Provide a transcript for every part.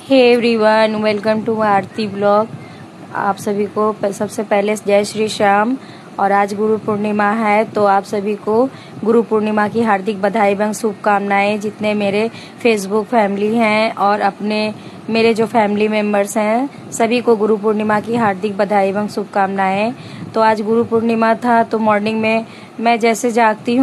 Hey everyone, welcome to Aarti blog. आप सभी को सबसे पहले जय श्री श्याम। और आज गुरु पूर्णिमा है, तो आप सभी को गुरु पूर्णिमा की हार्दिक बधाई एवं शुभकामनाएं। जितने मेरे फेसबुक फैमिली हैं और अपने मेरे जो फैमिली मेंबर्स हैं, सभी को गुरु पूर्णिमा की हार्दिक बधाई एवं शुभकामनाएं। तो आज गुरु पूर्णिमा था, तो मॉर्निंग में मैं जैसे जागी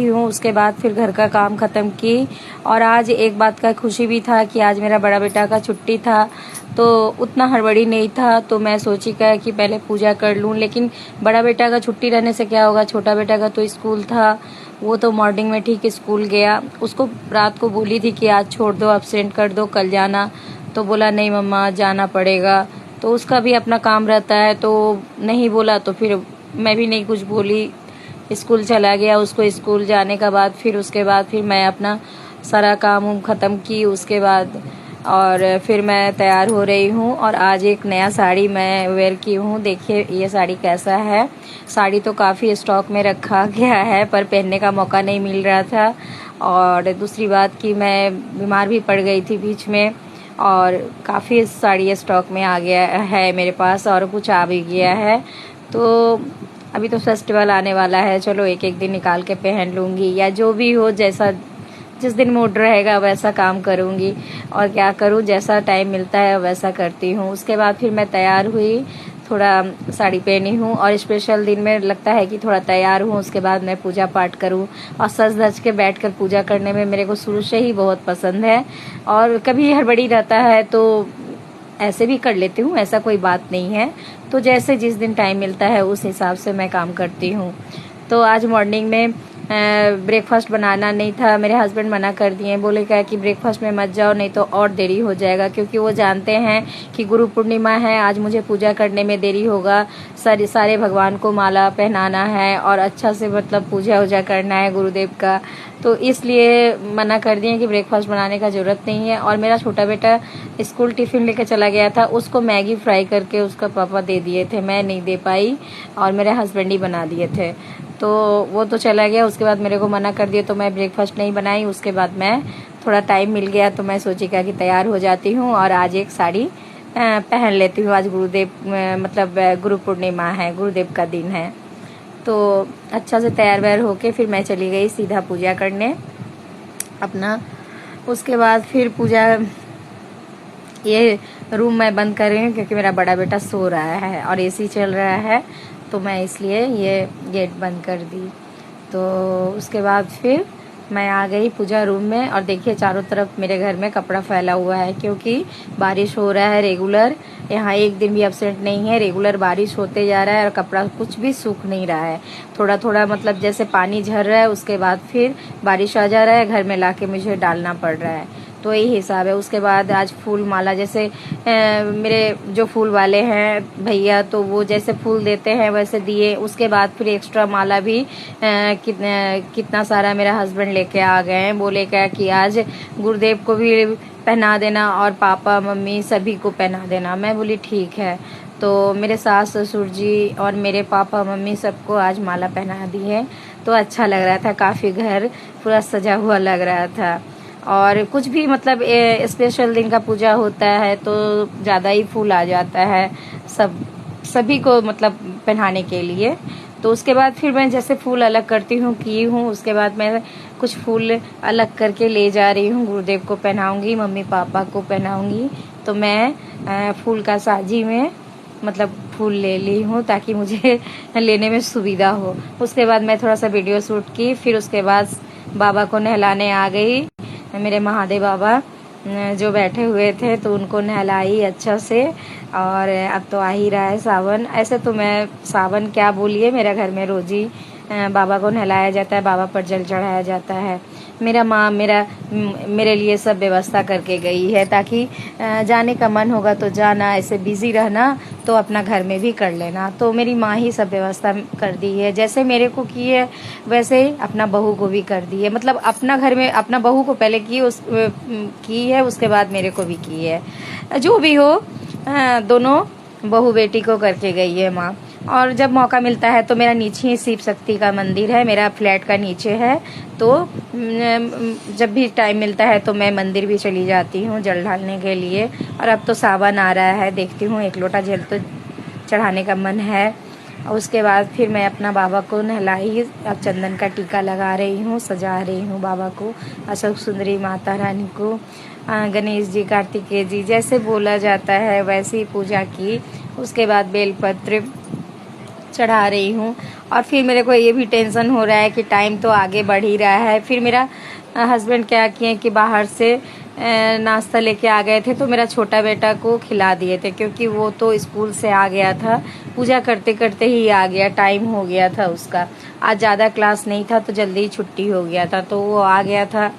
हूँ, उसके बाद फिर घर का काम खत्म की। और आज एक बात का खुशी भी था कि आज मेरा बड़ा बेटा का छुट्टी था, तो उतना हड़बड़ी नहीं था। तो मैं सोची कि पहले पूजा कर लूँ, लेकिन बड़ा बेटा का छुट्टी रहने से क्या होगा, छोटा बेटा का तो स्कूल था। वो तो मॉर्निंग में ठीक स्कूल गया। उसको रात को बोली थी कि आज छोड़ दो, अब्सेंट कर दो, कल जाना। तो बोला नहीं मम्मा जाना पड़ेगा। तो उसका भी अपना काम रहता है, तो नहीं बोला। तो फिर मैं भी नहीं कुछ बोली, स्कूल चला गया। उसको स्कूल जाने का बाद फिर उसके बाद फिर मैं अपना सारा काम ख़त्म की उसके बाद। और फिर मैं तैयार हो रही हूँ और आज एक नया साड़ी मैं वेयर की हूँ। देखिए ये साड़ी कैसा है। साड़ी तो काफ़ी स्टॉक में रखा गया है, पर पहनने का मौका नहीं मिल रहा था। और दूसरी बात कि मैं बीमार भी पड़ गई थी बीच में, और काफ़ी साड़ी स्टॉक में आ गया है मेरे पास, और कुछ आ भी गया है। तो अभी तो फेस्टिवल आने वाला है, चलो एक एक दिन निकाल के पहन लूँगी, या जो भी हो, जैसा जिस दिन मूड रहेगा वैसा काम करूँगी। और क्या करूँ, जैसा टाइम मिलता है वैसा करती हूँ। उसके बाद फिर मैं तैयार हुई, थोड़ा साड़ी पहनी हूँ, और स्पेशल दिन में लगता है कि थोड़ा तैयार हूँ, उसके बाद मैं पूजा पाठ करूँ। और सज धज के बैठ कर पूजा करने में मेरे को शुरू से ही बहुत पसंद है। और कभी हड़बड़ी रहता है तो ऐसे भी कर लेती हूँ, ऐसा कोई बात नहीं है। तो जैसे जिस दिन टाइम मिलता है उस हिसाब से मैं काम करती हूँ। तो आज मॉर्निंग में ब्रेकफास्ट बनाना नहीं था, मेरे हस्बैंड मना कर दिए। बोले क्या कि ब्रेकफास्ट में मत जाओ, नहीं तो और देरी हो जाएगा, क्योंकि वो जानते हैं कि गुरु पूर्णिमा है, आज मुझे पूजा करने में देरी होगा। सारे भगवान को माला पहनाना है और अच्छा से मतलब पूजा वूजा करना है गुरुदेव का। तो इसलिए मना कर दिए कि ब्रेकफास्ट बनाने का ज़रूरत नहीं है। और मेरा छोटा बेटा स्कूल टिफ़िन लेकर चला गया था, उसको मैगी फ्राई करके उसका पापा दे दिए थे, मैं नहीं दे पाई, और मेरे हस्बैंड ही बना दिए थे। तो वो तो चला गया, उसके बाद मेरे को मना कर दिया, तो मैं ब्रेकफास्ट नहीं बनाई। उसके बाद मैं थोड़ा टाइम मिल गया, तो मैं सोची कि तैयार हो जाती हूँ और आज एक साड़ी पहन लेती हूँ। आज गुरुदेव मतलब गुरु पूर्णिमा है, गुरुदेव का दिन है। तो अच्छा से तैयार वैयार होके फिर मैं चली गई सीधा पूजा करने अपना। उसके बाद फिर पूजा, ये रूम मैं बंद कर रही हूँ क्योंकि मेरा बड़ा बेटा सो रहा है और एसी चल रहा है, तो मैं इसलिए ये गेट बंद कर दी। तो उसके बाद फिर मैं आ गई पूजा रूम में, और देखिए चारों तरफ मेरे घर में कपड़ा फैला हुआ है, क्योंकि बारिश हो रहा है रेगुलर। यहाँ एक दिन भी एब्सेंट नहीं है, रेगुलर बारिश होते जा रहा है और कपड़ा कुछ भी सूख नहीं रहा है। थोड़ा थोड़ा मतलब जैसे पानी झर रहा है, उसके बाद फिर बारिश आ जा रहा है, घर में लाके मुझे डालना पड़ रहा है। तो यही हिसाब है। उसके बाद आज फूल माला, जैसे मेरे जो फूल वाले हैं भैया, तो वो जैसे फूल देते हैं वैसे दिए। उसके बाद फिर एक्स्ट्रा माला भी कितना सारा मेरा हस्बैंड लेके आ गए हैं। बोले क्या कि आज गुरुदेव को भी पहना देना और पापा मम्मी सभी को पहना देना। मैं बोली ठीक है। तो मेरे सास ससुर जी और मेरे पापा मम्मी सबको आज माला पहना दी है। तो अच्छा लग रहा था, काफ़ी घर पूरा सजा हुआ लग रहा था। और कुछ भी मतलब स्पेशल दिन का पूजा होता है तो ज़्यादा ही फूल आ जाता है सभी को मतलब पहनाने के लिए। तो उसके बाद फिर मैं जैसे फूल अलग करती हूँ की हूँ, उसके बाद मैं कुछ फूल अलग करके ले जा रही हूँ, गुरुदेव को पहनाऊंगी, मम्मी पापा को पहनाऊंगी। तो मैं फूल का साजी में मतलब फूल ले ली हूँ ताकि मुझे लेने में सुविधा हो। उसके बाद मैं थोड़ा सा वीडियो शूट की, फिर उसके बाद बाबा को नहलाने आ गई। मेरे महादेव बाबा जो बैठे हुए थे, तो उनको नहलाई अच्छा से। और अब तो आ ही रहा है सावन। ऐसे तो मैं सावन क्या बोलिए, मेरे घर में रोज ही बाबा को नहलाया जाता है, बाबा पर जल चढ़ाया जाता है। मेरा माँ मेरे लिए सब व्यवस्था करके गई है, ताकि जाने का मन होगा तो जाना, ऐसे बिजी रहना तो अपना घर में भी कर लेना। तो मेरी माँ ही सब व्यवस्था कर दी है, जैसे मेरे को की है वैसे ही अपना बहू को भी कर दी है। मतलब अपना घर में अपना बहू को पहले की है, उसके बाद मेरे को भी की है। जो भी हो, दोनों बहू बेटी को करके गई है माँ। और जब मौका मिलता है तो मेरा नीचे ही शिव शक्ति का मंदिर है, मेरा फ्लैट का नीचे है, तो जब भी टाइम मिलता है तो मैं मंदिर भी चली जाती हूँ जल ढालने के लिए। और अब तो सावन आ रहा है, देखती हूँ एक लोटा जल तो चढ़ाने का मन है। और उसके बाद फिर मैं अपना बाबा को नहलाई, अब चंदन का टीका लगा रही हूँ, सजा रही हूँ बाबा को, अशोक सुंदरी माता रानी को, गणेश जी, कार्तिकेय जी, जैसे बोला जाता है वैसे ही पूजा की। उसके बाद बेलपत्र चढ़ा रही हूँ। और फिर मेरे को ये भी टेंशन हो रहा है कि टाइम तो आगे बढ़ ही रहा है। फिर मेरा हस्बैंड क्या किए कि बाहर से नाश्ता लेके आ गए थे, तो मेरा छोटा बेटा को खिला दिए थे, क्योंकि वो तो स्कूल से आ गया था, पूजा करते करते ही आ गया, टाइम हो गया था उसका। आज ज़्यादा क्लास नहीं था तो जल्दी ही छुट्टी हो गया था, तो वो आ गया था,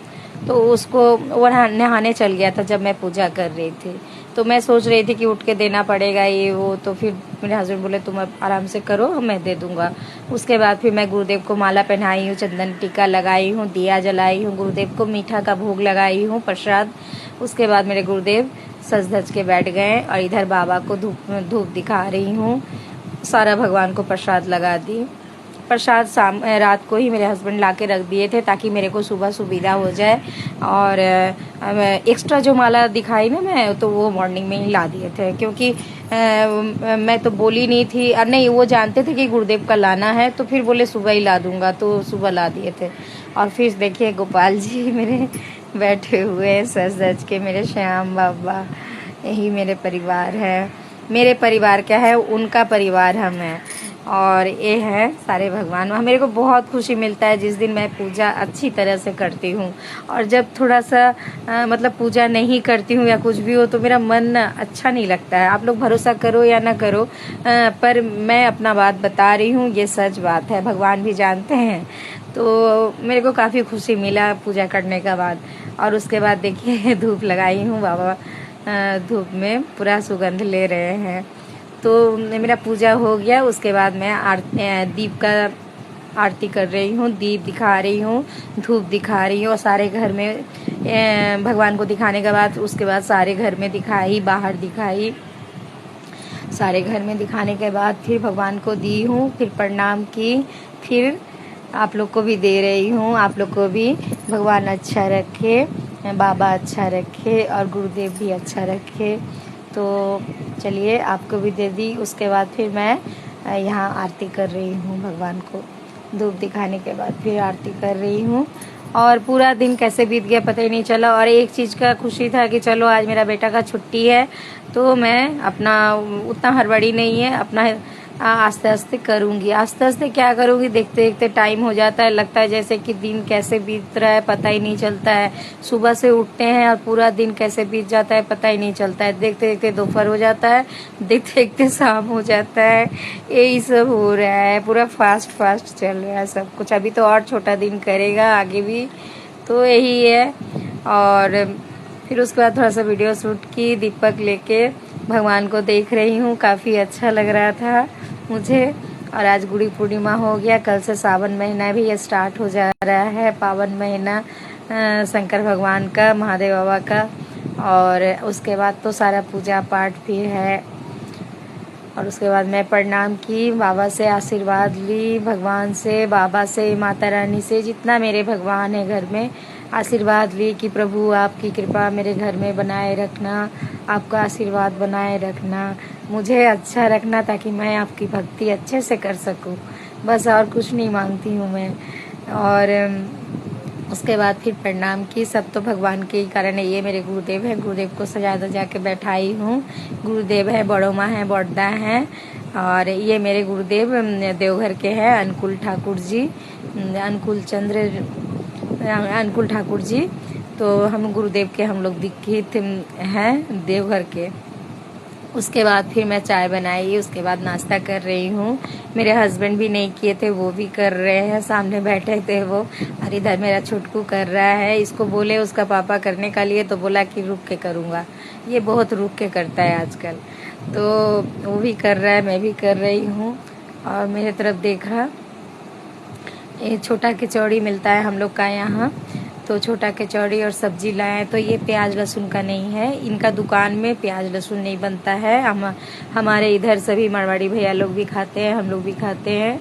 तो उसको वो नहाने चल गया था जब मैं पूजा कर रही थी। तो मैं सोच रही थी कि उठ के देना पड़ेगा ये वो, तो फिर मेरे हस्बैंड बोले तुम आराम से करो, मैं दे दूंगा। उसके बाद फिर मैं गुरुदेव को माला पहनाई हूँ, चंदन टीका लगाई हूँ, दिया जलाई हूँ, गुरुदेव को मीठा का भोग लगाई हूँ, प्रसाद। उसके बाद मेरे गुरुदेव सज धज के बैठ गए और इधर बाबा को धूप दिखा रही हूँ, सारा भगवान को प्रसाद लगा दी। प्रसाद रात को ही मेरे हस्बैंड ला के रख दिए थे ताकि मेरे को सुबह सुविधा हो जाए। और एक्स्ट्रा जो माला दिखाई ना मैं, तो वो मॉर्निंग में ही ला दिए थे, क्योंकि मैं तो बोली नहीं थी, और नहीं वो जानते थे कि गुरुदेव का लाना है, तो फिर बोले सुबह ही ला दूंगा, तो सुबह ला दिए थे। और फिर देखिए गोपाल जी मेरे बैठे हुए हैं सज धज के, मेरे श्याम बाबा, यही मेरे परिवार है। मेरे परिवार क्या है, उनका परिवार हम हैं। और ये है सारे भगवान। मेरे को बहुत खुशी मिलता है जिस दिन मैं पूजा अच्छी तरह से करती हूँ। और जब थोड़ा सा मतलब पूजा नहीं करती हूँ या कुछ भी हो तो मेरा मन अच्छा नहीं लगता है। आप लोग भरोसा करो या ना करो, पर मैं अपना बात बता रही हूँ, ये सच बात है, भगवान भी जानते हैं। तो मेरे को काफ़ी खुशी मिला पूजा करने के बाद। और उसके बाद देखिए धूप लगाई हूँ, बाबा धूप में पूरा सुगंध ले रहे हैं। तो मेरा पूजा हो गया। उसके बाद मैं दीप का आरती कर रही हूँ, दीप दिखा रही हूँ, धूप दिखा रही हूँ, और सारे घर में भगवान को दिखाने के बाद उसके बाद सारे घर में दिखाई, बाहर दिखाई, सारे घर में दिखाने के बाद फिर भगवान को दी हूँ, फिर प्रणाम की, फिर आप लोग को भी दे रही हूँ। आप लोग को भी भगवान अच्छा रखे, बाबा अच्छा रखे और गुरुदेव भी अच्छा रखे। तो चलिए आपको भी दे दी। उसके बाद फिर मैं यहाँ आरती कर रही हूँ, भगवान को धूप दिखाने के बाद फिर आरती कर रही हूँ। और पूरा दिन कैसे बीत गया पता ही नहीं चला। और एक चीज़ का खुशी था कि चलो आज मेरा बेटा का छुट्टी है, तो मैं अपना उतना हड़बड़ी नहीं है, अपना आस्ते आस्ते करूँगी। आस्ते आस्ते क्या करूँगी, देखते देखते टाइम हो जाता है, लगता है जैसे कि दिन कैसे बीत रहा है पता ही नहीं चलता है। सुबह से उठते हैं और पूरा दिन कैसे बीत जाता है पता ही नहीं चलता है। देखते देखते दोपहर हो जाता है, देखते देखते शाम हो जाता है। यही सब हो रहा है, पूरा फास्ट फास्ट चल रहा है सब कुछ। अभी तो और छोटा दिन करेगा आगे भी, तो यही है। और फिर उसके बाद थोड़ा सा वीडियो शूट की, दीपक लेके भगवान को देख रही हूँ, काफ़ी अच्छा लग रहा था मुझे। और आज गुड़ी पूर्णिमा हो गया, कल से सावन महीना भी स्टार्ट हो जा रहा है, पावन महीना शंकर भगवान का, महादेव बाबा का। और उसके बाद तो सारा पूजा पाठ भी है। और उसके बाद मैं प्रणाम की, बाबा से आशीर्वाद ली, भगवान से, बाबा से, माता रानी से, जितना मेरे भगवान है घर में, आशीर्वाद ली कि प्रभु आपकी कृपा मेरे घर में बनाए रखना, आपका आशीर्वाद बनाए रखना, मुझे अच्छा रखना ताकि मैं आपकी भक्ति अच्छे से कर सकूं। बस और कुछ नहीं मांगती हूँ मैं। और उसके बाद फिर प्रणाम की। सब तो भगवान के ही कारण है। ये मेरे गुरुदेव है, गुरुदेव को सजा धजा के बैठाई हूँ। गुरुदेव है, बड़ो माँ है, बड़दा है। और ये मेरे गुरुदेव देवघर के हैं, अनुकूल ठाकुर जी, अनुकूल ठाकुर जी। तो हम गुरुदेव के हम लोग दीक्षित हैं देवघर के। उसके बाद फिर मैं चाय बनाई, उसके बाद नाश्ता कर रही हूँ। मेरे हस्बैंड भी नहीं किए थे, वो भी कर रहे हैं, सामने बैठे थे वो। और इधर मेरा छोटकू कर रहा है, इसको बोले उसका पापा करने का लिए तो बोला कि रुक के करूँगा। ये बहुत रुक के करता है आजकल, तो वो भी कर रहा है, मैं भी कर रही हूँ। और मेरे तरफ देखा, ये छोटा कचौड़ी मिलता है हम लोग का यहाँ, तो छोटा कचौड़ी और सब्जी लाए। तो ये प्याज लहसुन का नहीं है, इनका दुकान में प्याज लहसुन नहीं बनता है। हमारे इधर सभी मारवाड़ी भैया लोग भी खाते हैं, हम लोग भी खाते हैं।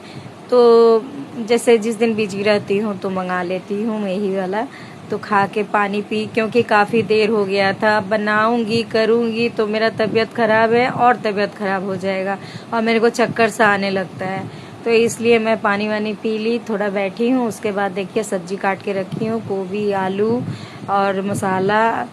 तो जैसे जिस दिन बिजी रहती हूँ तो मंगा लेती हूँ यही वाला, तो खा के पानी पी, क्योंकि काफ़ी देर हो गया था। बनाऊंगी करूंगी तो मेरा तबीयत ख़राब है और तबीयत ख़राब हो जाएगा और मेरे को चक्कर सा आने लगता है। तो इसलिए मैं पानी वानी पी ली, थोड़ा बैठी हूँ। उसके बाद देखिए सब्जी काट के रखी हूँ, गोभी आलू और मसाला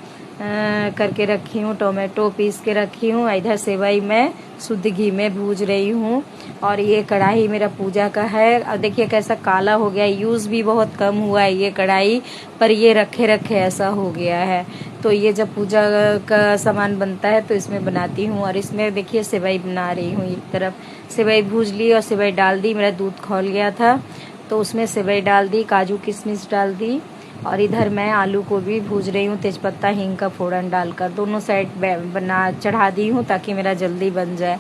करके रखी हूँ, टोमेटो पीस के रखी हूँ। इधर सेवई मैं शुद्ध घी में भूज रही हूँ। और ये कढ़ाई मेरा पूजा का है। अब देखिए कैसा काला हो गया, यूज़ भी बहुत कम हुआ है ये कढ़ाई, पर ये रखे रखे ऐसा हो गया है। तो ये जब पूजा का सामान बनता है तो इसमें बनाती हूँ। और इसमें देखिए सेवई बना रही हूँ। एक तरफ सेवई भूज ली और सेवई डाल दी, मेरा दूध खौल गया था तो उसमें सेवई डाल दी, काजू किशमिश डाल दी। और इधर मैं आलू को भी भूज रही हूँ, तेजपत्ता हींग का फोड़न डालकर दोनों साइड बना चढ़ा दी हूँ ताकि मेरा जल्दी बन जाए।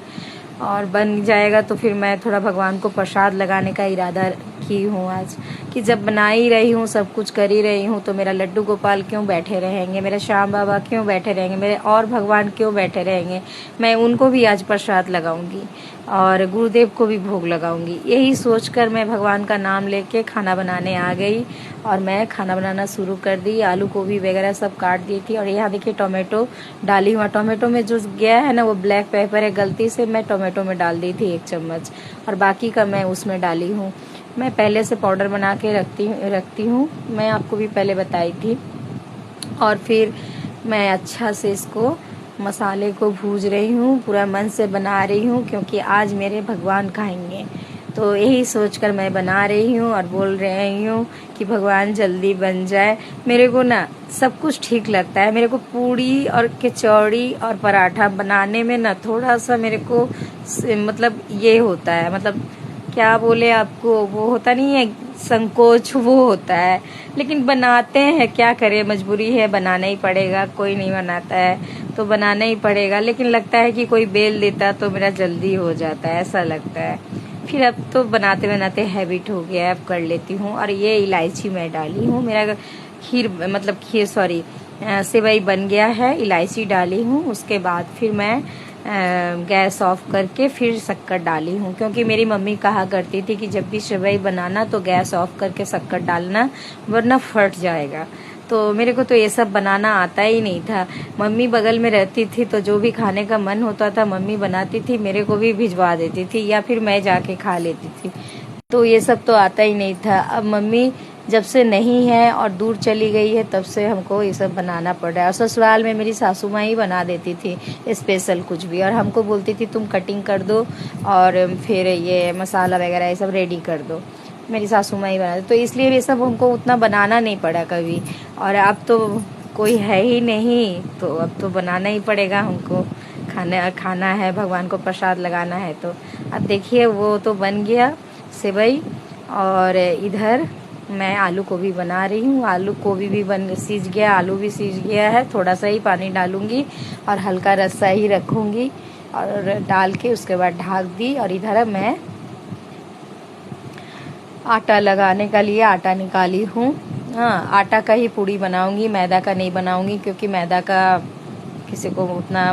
और बन जाएगा तो फिर मैं थोड़ा भगवान को प्रसाद लगाने का इरादा की हूँ आज, कि जब बना ही रही हूँ, सब कुछ कर ही रही हूँ, तो मेरा लड्डू गोपाल क्यों बैठे रहेंगे, मेरे श्याम बाबा क्यों बैठे रहेंगे, मेरे और भगवान क्यों बैठे रहेंगे। मैं उनको भी आज प्रसाद लगाऊंगी और गुरुदेव को भी भोग लगाऊंगी। यही सोचकर मैं भगवान का नाम लेके खाना बनाने आ गई और मैं खाना बनाना शुरू कर दी। आलू गोभी वगैरह सब काट दी थी। और यहाँ देखिए टोमेटो डाली हुआ, टोमेटो में जो गया है ना वो ब्लैक पेपर है, गलती से मैं टोमेटो में डाल दी थी 1 चम्मच, और बाकी का मैं उसमें डाली हूँ। मैं पहले से पाउडर बना के रखती हूँ, मैं आपको भी पहले बताई थी। और फिर मैं अच्छा से इसको मसाले को भूज रही हूँ, पूरा मन से बना रही हूँ, क्योंकि आज मेरे भगवान खाएंगे। तो यही सोचकर मैं बना रही हूँ और बोल रही हूँ कि भगवान जल्दी बन जाए। मेरे को ना सब कुछ ठीक लगता है, मेरे को पूड़ी और कचौड़ी और पराठा बनाने में ना थोड़ा सा मेरे को मतलब ये होता है, मतलब क्या बोले आपको, वो होता नहीं है संकोच, वो होता है। लेकिन बनाते हैं, क्या करें, मजबूरी है, बनाना ही पड़ेगा, कोई नहीं बनाता है तो बनाना ही पड़ेगा। लेकिन लगता है कि कोई बेल देता तो मेरा जल्दी हो जाता है, ऐसा लगता है। फिर अब तो बनाते बनाते हैबिट हो गया है, अब कर लेती हूँ। और ये इलायची मैं डाली हूँ, मेरा खीर सॉरी सेवई बन गया है, इलायची डाली हूँ। उसके बाद फिर मैं गैस ऑफ करके फिर शक्कर डाली हूँ, क्योंकि मेरी मम्मी कहा करती थी कि जब भी सेवई बनाना तो गैस ऑफ करके शक्कर डालना, वरना फट जाएगा। तो मेरे को तो ये सब बनाना आता ही नहीं था। मम्मी बगल में रहती थी तो जो भी खाने का मन होता था मम्मी बनाती थी, मेरे को भी भिजवा देती थी या फिर मैं जाके खा लेती थी। तो ये सब तो आता ही नहीं था। अब मम्मी जब से नहीं है और दूर चली गई है तब से हमको ये सब बनाना पड़ रहा है। और ससुराल में मेरी सासू माँ ही बना देती थी स्पेशल कुछ भी, और हमको बोलती थी तुम कटिंग कर दो और फिर ये मसाला वगैरह ये सब रेडी कर दो, मेरी सासू माँ ही बना दे। तो इसलिए ये सब हमको उतना बनाना नहीं पड़ा कभी। और अब तो कोई है ही नहीं तो अब तो बनाना ही पड़ेगा हमको, खाना है, भगवान को प्रसाद लगाना है। तो अब देखिए वो तो बन गया सेवई, और इधर मैं आलू गोभी बना रही हूँ। आलू गोभी भी सीज गया, आलू भी सीज गया है। थोड़ा सा ही पानी डालूंगी और हल्का रस्सा ही रखूंगी और डाल के उसके बाद ढक दी। और इधर मैं आटा लगाने का लिए आटा निकाली हूँ। हाँ, आटा का ही पूड़ी बनाऊंगी, मैदा का नहीं बनाऊंगी, क्योंकि मैदा का किसी को उतना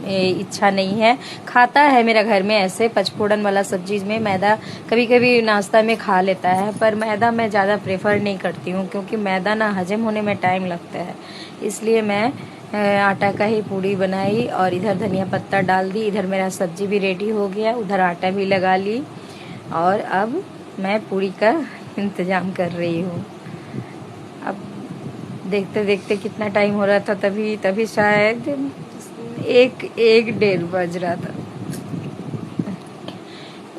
इच्छा नहीं है। खाता है मेरा घर में ऐसे पचफोड़न वाला सब्जी में मैदा कभी कभी नाश्ता में खा लेता है, पर मैदा मैं ज़्यादा प्रेफर नहीं करती हूँ, क्योंकि मैदा ना हजम होने में टाइम लगता है। इसलिए मैं आटा का ही पूड़ी बनाई और इधर धनिया पत्ता डाल दी। इधर मेरा सब्जी भी रेडी हो गया, उधर आटा भी लगा ली और अब मैं पूड़ी का इंतज़ाम कर रही हूँ। अब देखते देखते कितना टाइम हो रहा था, तभी शायद 1-1:30 बज रहा था,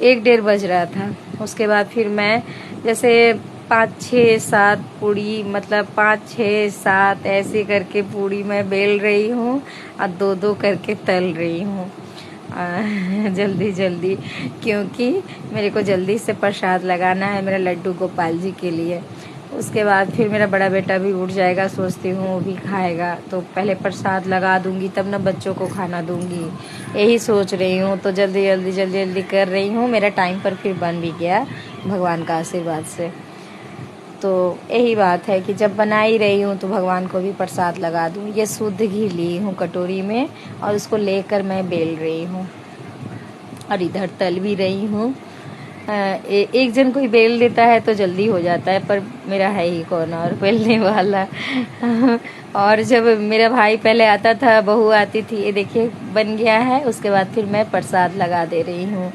1:30 बज रहा था। उसके बाद फिर मैं जैसे 5-6-7 पूड़ी, मतलब 5-6-7 ऐसे करके पूड़ी मैं बेल रही हूँ और 2-2 करके तल रही हूँ जल्दी जल्दी, क्योंकि मेरे को जल्दी से प्रसाद लगाना है मेरा लड्डू गोपाल जी के लिए। उसके बाद फिर मेरा बड़ा बेटा भी उठ जाएगा, सोचती हूँ वो भी खाएगा, तो पहले प्रसाद लगा दूंगी तब ना बच्चों को खाना दूंगी, यही सोच रही हूँ। तो जल्दी जल्दी कर रही हूँ। मेरा टाइम पर फिर बन भी गया भगवान का आशीर्वाद से। तो यही बात है कि जब बना ही रही हूँ तो भगवान को भी प्रसाद लगा दूँ। ये शुद्ध घी ली हूँ कटोरी में और उसको लेकर मैं बेल रही हूँ और इधर तल भी रही हूँ। एक जन कोई बेल देता है तो जल्दी हो जाता है, पर मेरा है ही कौन और बेलने वाला। और जब मेरा भाई पहले आता था, बहू आती थी, ये देखिए बन गया है। उसके बाद फिर मैं प्रसाद लगा दे रही हूँ।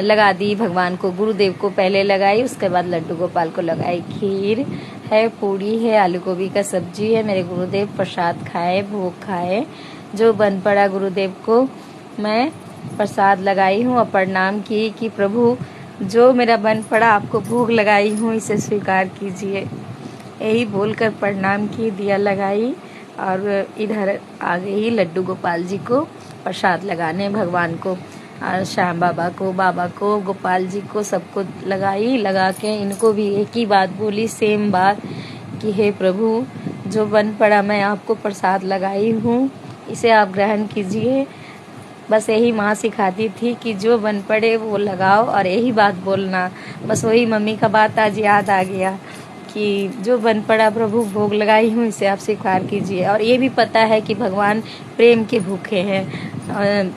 लगा दी भगवान को, गुरुदेव को पहले लगाई, उसके बाद लड्डू गोपाल को लगाई। खीर है, पूड़ी है, आलू गोभी का सब्जी है। मेरे गुरुदेव प्रसाद खाए, भोग खाए। जो बन पड़ा गुरुदेव को मैं प्रसाद लगाई हूँ और प्रणाम की कि प्रभु जो मेरा बन पड़ा आपको भोग लगाई हूँ, इसे स्वीकार कीजिए। यही बोलकर प्रणाम की, दिया लगाई और इधर आ गई लड्डू गोपाल जी को प्रसाद लगाने, भगवान को और श्याम बाबा को, गोपाल जी को, सबको लगाई। लगा के इनको भी एक ही बात बोली, सेम बात कि हे प्रभु जो बन पड़ा मैं आपको प्रसाद लगाई हूँ, इसे आप ग्रहण कीजिए। बस यही माँ सिखाती थी कि जो बन पड़े वो लगाओ और यही बात बोलना। बस वही मम्मी का बात आज याद आ गया कि जो बन पड़ा प्रभु भोग लगाई हूँ, इसे आप स्वीकार कीजिए। और ये भी पता है कि भगवान प्रेम के भूखे हैं।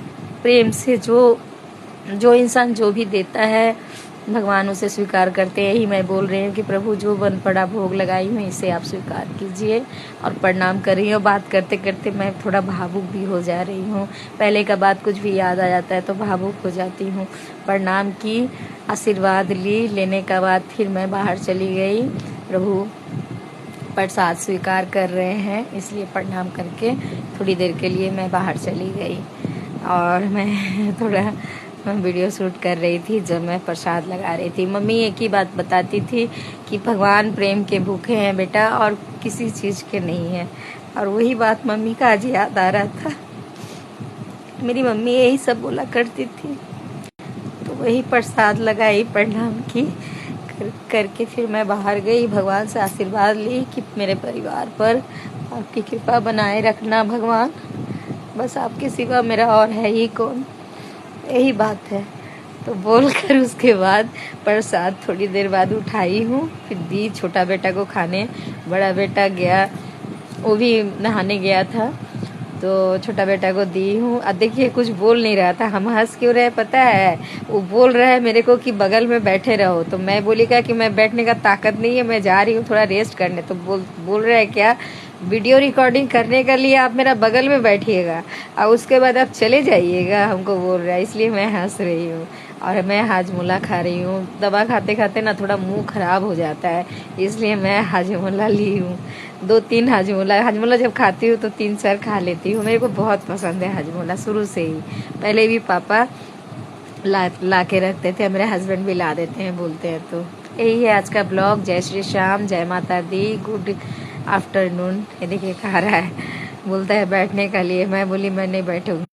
प्रेम से जो इंसान जो भी देता है भगवान उसे स्वीकार करते हैं। यही मैं बोल रही हूँ कि प्रभु जो बन पड़ा भोग लगाई हूँ, इसे आप स्वीकार कीजिए और प्रणाम कर रही हूँ। बात करते करते मैं थोड़ा भावुक भी हो जा रही हूँ। पहले का बात कुछ भी याद आ जाता है तो भावुक हो जाती हूँ। प्रणाम की, आशीर्वाद लेने का बाद फिर मैं बाहर चली गई। प्रभु प्रसाद स्वीकार कर रहे हैं, इसलिए प्रणाम करके थोड़ी देर के लिए मैं बाहर चली गई और मैं थोड़ा वीडियो शूट कर रही थी जब मैं प्रसाद लगा रही थी। मम्मी एक ही बात बताती थी कि भगवान प्रेम के भूखे हैं बेटा और किसी चीज़ के नहीं है। और वही बात मम्मी का आज याद आ रहा था। मेरी मम्मी यही सब बोला करती थी। तो वही प्रसाद लगाई, प्रणाम की करके फिर मैं बाहर गई। भगवान से आशीर्वाद ली कि मेरे परिवार पर आपकी कृपा बनाए रखना भगवान, बस आपके सिवा मेरा और है ही कौन, यही बात है। तो बोलकर उसके बाद प्रसाद थोड़ी देर बाद उठाई हूँ, फिर दी छोटा बेटा को खाने। बड़ा बेटा गया, वो भी नहाने गया था, तो छोटा बेटा को दी हूँ। अब देखिए कुछ बोल नहीं रहा था, हम हंस क्यों रहे पता है? वो बोल रहा है मेरे को कि बगल में बैठे रहो, तो मैं बोली क्या कि मैं बैठने का ताकत नहीं है, मैं जा रही हूँ थोड़ा रेस्ट करने। तो बोल रहा है क्या, वीडियो रिकॉर्डिंग करने के लिए आप मेरा बगल में बैठिएगा और उसके बाद आप चले जाइएगा, हमको बोल रहा है। इसलिए मैं हंस रही हूँ और मैं हाजमोला खा रही हूँ। दवा खाते खाते ना थोड़ा मुंह खराब हो जाता है, इसलिए मैं हाजमोला ली हूँ। 2-3 हाजमोला जब खाती हूँ तो 3-4 खा लेती हूँ। मेरे को बहुत पसंद है हाजमोला शुरू से ही। पहले भी पापा ला के रखते थे, मेरे हस्बैंड भी ला देते हैं, बोलते हैं। तो यही है आज का ब्लॉग। जय श्री श्याम, जय माता दी, गुड आफ्टरनून। ये देखिए खा रहा है, बोलता है बैठने के लिए। मैं बोली मैं नहीं बैठूंगी।